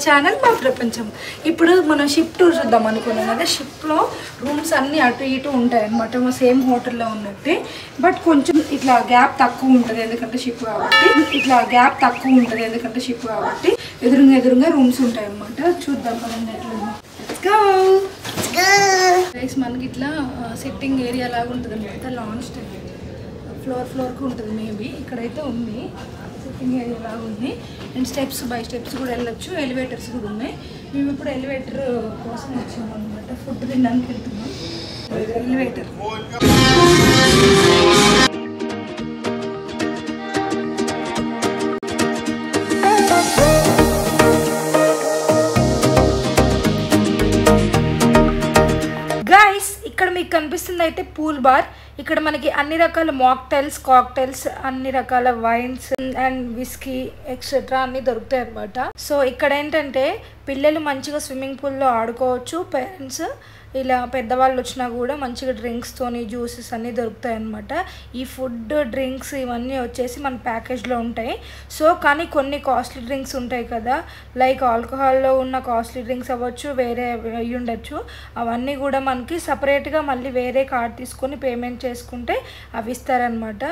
Channel మా ప్రపంచం. ఇప్పుడు మనం షిప్ టూర్ చూద్దాం అనుకున్నాం కదా. షిప్లో రూమ్స్ అన్నీ అటు ఇటు ఉంటాయి అన్నమాట, సేమ్ హోటల్లో ఉన్నట్టే. బట్ కొంచెం ఇట్లా గ్యాప్ తక్కువ ఉంటుంది ఎందుకంటే షిప్ కాబట్టి. ఎదురుగా రూమ్స్ ఉంటాయి అన్నమాట. చూద్దాం మనం ఎట్లా. మనకి ఇట్లా సిట్టింగ్ ఏరియా లాగా ఉంటుంది అన్నమాట. లాంచ్ టైప్ ఫ్లోర్కి ఉంటుంది. మేబీ ఇక్కడైతే ఉంది సిట్టింగ్ ఏరియా లాగా ఉంది. అండ్ స్టెప్స్ బై స్టెప్స్ కూడా వెళ్ళొచ్చు. ఎలివేటర్స్ కూడా ఉన్నాయి. మేము ఇప్పుడు ఎలివేటర్ కోసం వచ్చాము అనమాట. ఫుడ్ తినడానికి వెళ్తున్నాం. ఎలివేటర్ ఇక్కడ మీకు కనిపిస్తుంది అయితే పూల్ బార్. ఇక్కడ మనకి అన్ని రకాల మాక్టైల్స్, కాక్టైల్స్, అన్ని రకాల వైన్స్ అండ్ విస్కీ ఎక్సెట్రా అన్ని దొరుకుతాయి అన్నమాట. సో ఇక్కడ ఏంటంటే పిల్లలు మంచిగా స్విమ్మింగ్ పూల్లో ఆడుకోవచ్చు. పేరెంట్స్ ఇలా పెద్దవాళ్ళు వచ్చినా కూడా మంచిగా డ్రింక్స్తోని జ్యూసెస్ అన్నీ దొరుకుతాయి అన్నమాట. ఈ ఫుడ్ డ్రింక్స్ ఇవన్నీ వచ్చేసి మన ప్యాకేజ్లో ఉంటాయి. సో కానీ కొన్ని కాస్ట్లీ డ్రింక్స్ ఉంటాయి కదా, లైక్ ఆల్కహాల్లో ఉన్న కాస్ట్లీ డ్రింక్స్ అవ్వచ్చు, వేరే అయ్యి ఉండొచ్చు. అవన్నీ కూడా మనకి సపరేట్గా మళ్ళీ వేరే కార్డ్ తీసుకొని పేమెంట్ చేసుకుంటే అవి ఇస్తారనమాట.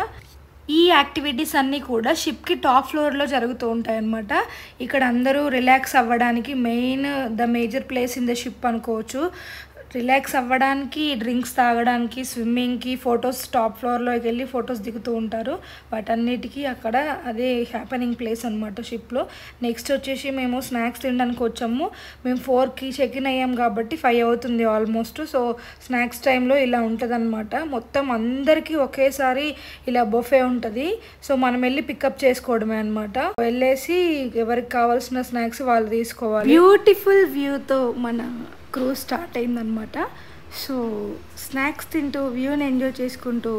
ఈ యాక్టివిటీస్ అన్నీ కూడా షిప్కి టాప్ ఫ్లోర్లో జరుగుతూ ఉంటాయి అన్నమాట. ఇక్కడ అందరూ రిలాక్స్ అవ్వడానికి major place in the ship అనుకోవచ్చు. రిలాక్స్ అవ్వడానికి, డ్రింక్స్ తాగడానికి, స్విమ్మింగ్కి, ఫొటోస్ టాప్ ఫ్లోర్లోకి వెళ్ళి ఫొటోస్ దిగుతూ ఉంటారు. వాటన్నిటికీ అక్కడ అదే హ్యాపెనింగ్ ప్లేస్ అనమాట షిప్లో. నెక్స్ట్ వచ్చేసి మేము స్నాక్స్ తినడానికి వచ్చాము. మేము 4కి చెక్ ఇన్ అయ్యాం కాబట్టి 5 అవుతుంది ఆల్మోస్ట్. సో స్నాక్స్ టైంలో ఇలా ఉంటుంది అనమాట. మొత్తం అందరికీ ఒకేసారి ఇలా బొఫే ఉంటుంది. సో మనం వెళ్ళి పికప్ చేసుకోవడమే అనమాట. వెళ్ళేసి ఎవరికి కావాల్సిన స్నాక్స్ వాళ్ళు తీసుకోవాలి. బ్యూటిఫుల్ వ్యూతో మన క్రూజ్ స్టార్ట్ అయిందనమాట. సో స్నాక్స్ తింటూ వ్యూని ఎంజాయ్ చేసుకుంటూ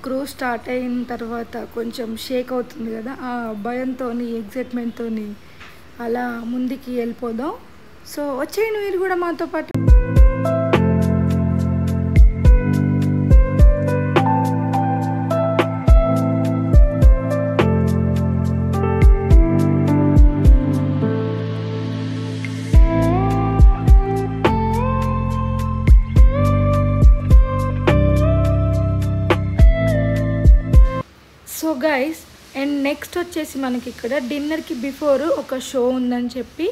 క్రూజ్ స్టార్ట్ అయిన తర్వాత కొంచెం షేక్ అవుతుంది కదా, ఆ భయంతో ఎగ్జైట్మెంట్తో అలా ముందుకి వెళ్ళిపోదాం. సో వచ్చేయండి మీరు కూడా మాతో పాటు. సో గైస్, అండ్ నెక్స్ట్ వచ్చేసి మనకి ఇక్కడ డిన్నర్కి బిఫోర్ ఒక షో ఉందని చెప్పి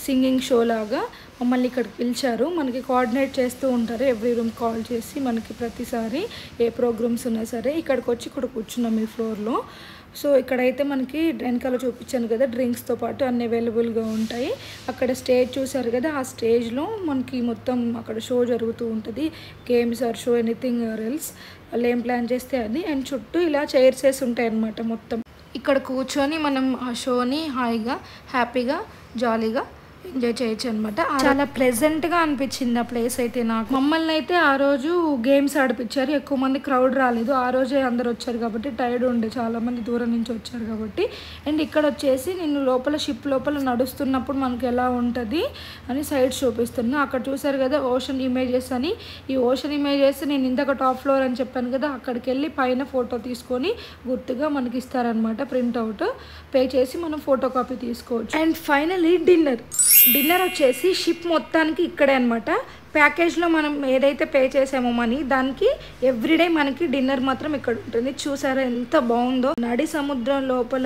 సింగింగ్ షో లాగా మమ్మల్ని ఇక్కడికి పిలిచారు. మనకి కోఆర్డినేట్ చేస్తూ ఉంటారు. ఎవ్రీ రూమ్ కాల్ చేసి మనకి ప్రతిసారి ఏ ప్రోగ్రామ్స్ ఉన్నా సరే ఇక్కడికి వచ్చి ఇక్కడ కూర్చున్నాం ఈ ఫ్లోర్లో. సో ఇక్కడైతే మనకి వెనకాల చూపించాను కదా, డ్రింక్స్తో పాటు అన్ని అవైలబుల్గా ఉంటాయి. అక్కడ స్టేజ్ చూసారు కదా, ఆ స్టేజ్లో మనకి మొత్తం అక్కడ షో జరుగుతూ ఉంటుంది. Games or show anything or else వాళ్ళు ఏం ప్లాన్ చేస్తే అది. అండ్ చుట్టూ ఇలా చైర్స్ వేసి ఉంటాయి అన్నమాట. మొత్తం ఇక్కడ కూర్చొని మనం ఆ షోని హాయిగా హ్యాపీగా జాలీగా ఎంజాయ్ చేయొచ్చు అనమాట. చాలా ప్లెజెంట్గా అనిపించింది ఆ ప్లేస్ అయితే నాకు. మమ్మల్ని అయితే ఆ రోజు గేమ్స్ ఆడిపించారు. ఎక్కువ మంది క్రౌడ్ రాలేదు. ఆ రోజే అందరు వచ్చారు కాబట్టి టైర్డ్ ఉండే, చాలామంది దూరం నుంచి వచ్చారు కాబట్టి. అండ్ ఇక్కడ వచ్చేసి నేను లోపల షిప్ లోపల నడుస్తున్నప్పుడు మనకి ఎలా ఉంటుంది అని సైడ్ చూపిస్తున్నా. అక్కడ చూసారు కదా ఓషన్ ఇమేజెస్ అని. ఈ ఓషన్ ఇమేజెస్ నేను ఇందాక టాప్ ఫ్లోర్ అని చెప్పాను కదా, అక్కడికి వెళ్ళి పైన ఫోటో తీసుకొని గుర్తుగా మనకి ఇస్తారనమాట. ప్రింట్అవుట్ పే చేసి మనం ఫోటో కాపీ తీసుకోవచ్చు. అండ్ ఫైనలీ డిన్నర్ వచ్చేసి షిప్ మొత్తానికి ఇక్కడే అనమాట. ప్యాకేజ్లో మనం ఏదైతే పే చేసామో మనీ దానికి ఎవ్రీడే మనకి డిన్నర్ మాత్రం ఇక్కడ ఉంటుంది. చూసారా ఎంత బాగుందో. నడి సముద్రం లోపల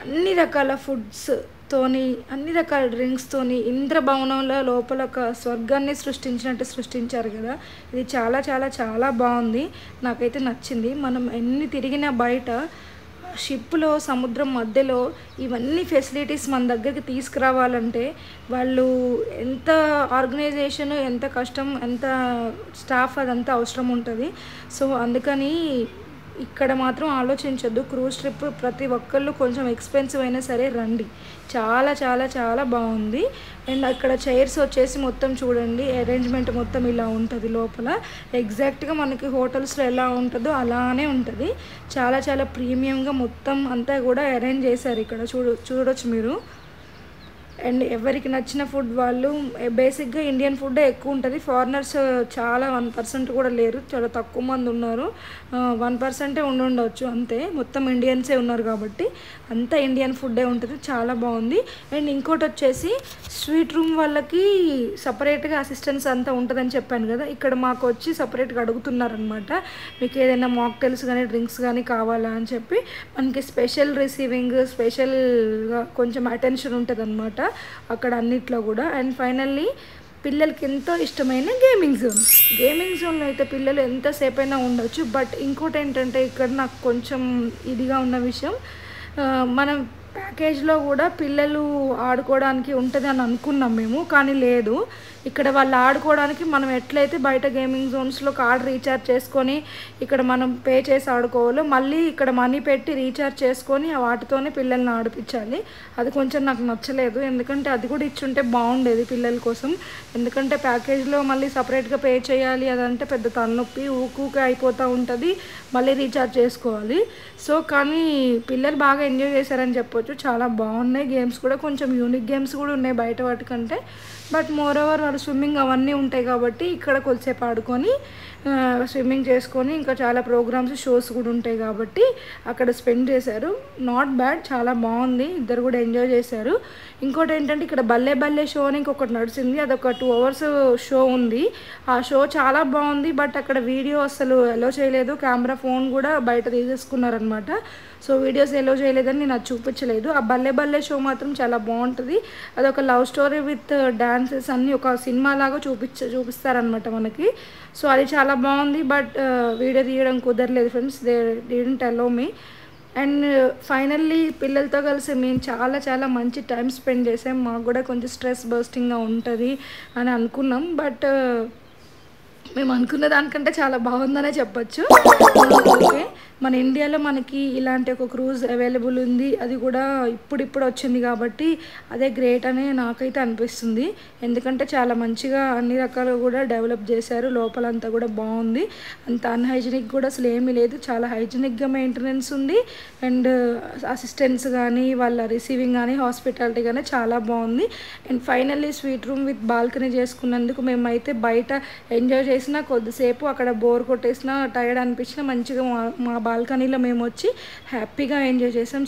అన్ని రకాల ఫుడ్స్ తోని, అన్ని రకాల డ్రింక్స్తోని, ఇంద్రభవనంలో లోపల ఒక స్వర్గాన్ని సృష్టించినట్టు సృష్టించారు కదా. ఇది చాలా చాలా చాలా బాగుంది. నాకైతే నచ్చింది. మనం ఎన్ని తిరిగినా బయట షిప్లో సముద్రం మధ్యలో ఇవన్నీ ఫెసిలిటీస్ మన దగ్గరికి తీసుకురావాలంటే వాళ్ళు ఎంత ఆర్గనైజేషన్, ఎంత కష్టం, ఎంత స్టాఫ్ అదంతా అవసరం ఉంటుంది. సో అందుకని ఇక్కడ మాత్రం ఆలోచించొద్దు. క్రూజ్ ట్రిప్ ప్రతి ఒక్కళ్ళు కొంచెం ఎక్స్పెన్సివ్ అయినా సరే రండి. చాలా చాలా చాలా బాగుంది. అండ్ అక్కడ చైర్స్ వచ్చేసి మొత్తం చూడండి, అరేంజ్మెంట్ మొత్తం ఇలా ఉంటుంది లోపల. ఎగ్జాక్ట్గా మనకి హోటల్స్లో ఎలా ఉంటుందో అలానే ఉంటుంది. చాలా చాలా ప్రీమియంగా మొత్తం అంతా కూడా అరేంజ్ చేశారు ఇక్కడ. చూడొచ్చు మీరు. అండ్ ఎవరికి నచ్చిన ఫుడ్ వాళ్ళు బేసిక్గా ఇండియన్ ఫుడ్ ఎక్కువ ఉంటుంది. ఫారినర్స్ చాలా 1% కూడా లేరు, చాలా తక్కువ మంది ఉన్నారు. 1% ఉండొచ్చు అంతే, మొత్తం ఇండియన్సే ఉన్నారు కాబట్టి అంతా ఇండియన్ ఫుడ్డే ఉంటుంది. చాలా బాగుంది. అండ్ ఇంకోటి వచ్చేసి స్వీట్ రూమ్ వాళ్ళకి సపరేట్గా అసిస్టెన్స్ అంతా ఉంటుందని చెప్పాను కదా, ఇక్కడ మాకు వచ్చి సపరేట్గా అడుగుతున్నారనమాట, మీకు ఏదైనా మాక్టైల్స్ కానీ డ్రింక్స్ కానీ కావాలా అని చెప్పి. మనకి స్పెషల్ రిసీవింగ్, స్పెషల్గా కొంచెం అటెన్షన్ ఉంటుంది అనమాట అక్కడ అన్నిట్లో కూడా. అండ్ ఫైనల్లీ పిల్లలకి ఎంతో ఇష్టమైన గేమింగ్ జోన్లో అయితే పిల్లలు ఎంతసేపు అయినా ఉండొచ్చు. బట్ ఇంకోటి ఏంటంటే ఇక్కడ నాకు కొంచెం ఇదిగా ఉన్న విషయం, మనం ప్యాకేజ్లో కూడా పిల్లలు ఆడుకోవడానికి ఉంటుంది అని అనుకున్నాం మేము, కానీ లేదు. ఇక్కడ వాళ్ళు ఆడుకోవడానికి మనం ఎట్లయితే బయట గేమింగ్ జోన్స్లో కార్డ్ రీఛార్జ్ చేసుకొని ఇక్కడ మనం పే చేసి ఆడుకోవాలో, మళ్ళీ ఇక్కడ మనీ పెట్టి రీఛార్జ్ చేసుకొని వాటితోనే పిల్లల్ని ఆడిపించాలి. అది కొంచెం నాకు నచ్చలేదు, ఎందుకంటే అది కూడా ఇచ్చుంటే బాగుండేది పిల్లల కోసం. ఎందుకంటే ప్యాకేజ్లో మళ్ళీ సపరేట్గా పే చేయాలి, అదంటే పెద్ద తలనొప్పి, ఊకే అయిపోతూ ఉంటుంది, మళ్ళీ రీఛార్జ్ చేసుకోవాలి. సో కానీ పిల్లలు బాగా ఎంజాయ్ చేశారని చెప్పొచ్చు. చాలా బాగున్నాయి గేమ్స్ కూడా, కొంచెం యూనిక్ గేమ్స్ కూడా ఉన్నాయి బయట వాటికంటే. బట్ మోర్ ఓవర్ వాళ్ళు స్విమ్మింగ్ అవన్నీ ఉంటాయి కాబట్టి ఇక్కడ కొద్దిసేపు ఆడుకొని స్విమ్మింగ్ చేసుకొని, ఇంకా చాలా ప్రోగ్రామ్స్, షోస్ కూడా ఉంటాయి కాబట్టి అక్కడ స్పెండ్ చేశారు. నాట్ బ్యాడ్, చాలా బాగుంది, ఇద్దరు కూడా ఎంజాయ్ చేశారు. ఇంకోటి ఏంటంటే ఇక్కడ బల్లే షో అని ఇంకొకటి నడిచింది, అదొక 2 hours షో ఉంది. ఆ షో చాలా బాగుంది. బట్ అక్కడ వీడియో అసలు ఎలో చేయలేదు, కెమెరా ఫోన్ కూడా బయట తీసేసుకున్నారనమాట. సో వీడియోస్ ఎలో చేయలేదని నేను అది చూపించలేదు. ఆ బల్లే షో మాత్రం చాలా బాగుంటుంది. అదొక లవ్ స్టోరీ విత్ డాన్సెస్ అన్నీ ఒక సినిమా లాగా చూపిస్తారనమాట మనకి. సో అది చాలా బాగుంది. బట్ వీడియో తీయడం కుదరలేదు friends, they didn't allow me. And finally పిల్లలతో కలిసి మేము చాలా మంచి టైం స్పెండ్ చేసాం. మాకు కూడా కొంచెం స్ట్రెస్ బస్టింగ్గా ఉంటుంది అని అనుకున్నాం. బట్ మేము అనుకున్న దానికంటే చాలా బాగుందనే చెప్పచ్చు. ఓకే, మన ఇండియాలో మనకి ఇలాంటి ఒక క్రూజ్ అవైలబుల్ ఉంది, అది కూడా ఇప్పుడు వచ్చింది కాబట్టి అదే గ్రేట్ అని నాకైతే అనిపిస్తుంది. ఎందుకంటే చాలా మంచిగా అన్ని రకాలుగా కూడా డెవలప్ చేశారు, లోపలంతా కూడా బాగుంది. అంత అన్హైజీనిక్ కూడా అసలు ఏమీ లేదు, చాలా హైజీనిక్గా మెయింటెనెన్స్ ఉంది. అండ్ అసిస్టెంట్స్ కానీ వాళ్ళ రిసీవింగ్ కానీ హాస్పిటాలిటీ కానీ చాలా బాగుంది. And finally sweet room with balcony చేసుకున్నందుకు మేమైతే బయట ఎంజాయ్ చేసిన కొద్దిసేపు, అక్కడ బోర్ కొట్టేసిన, టైర్డ్ అనిపించిన, మంచిగా మా బాల్కనీలో మేము వచ్చి హ్యాపీగా ఎంజాయ్ చేసాం.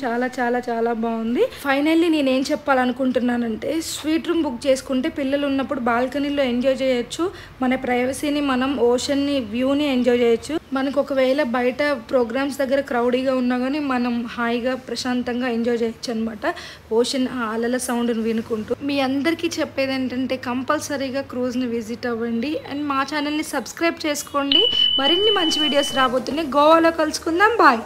చాలా బాగుంది. ఫైనల్లీ నేనేం చెప్పాలనుకుంటున్నానంటే, స్వీట్ రూమ్ బుక్ చేసుకుంటే పిల్లలు ఉన్నప్పుడు బాల్కనీలో ఎంజాయ్ చేయొచ్చు, మన ప్రైవసీని, మనం ఓషన్ని వ్యూని ఎంజాయ్ చేయొచ్చు. మనకు ఒకవేళ బయట ప్రోగ్రామ్స్ దగ్గర క్రౌడీగా ఉన్నా కానీ మనం హాయిగా ప్రశాంతంగా ఎంజాయ్ చేయొచ్చు అనమాట, ఓషన్ అలల సౌండ్ని వినుకుంటూ. మీ అందరికీ చెప్పేది ఏంటంటే కంపల్సరీగా క్రూజ్ని విజిట్ అవ్వండి. అండ్ మా ఛానల్ని సబ్స్క్రైబ్ చేసుకోండి, మరిన్ని మంచి వీడియోస్ రాబోతున్నాయి. గోవాలో కలుసుకుందాం, బాయ్.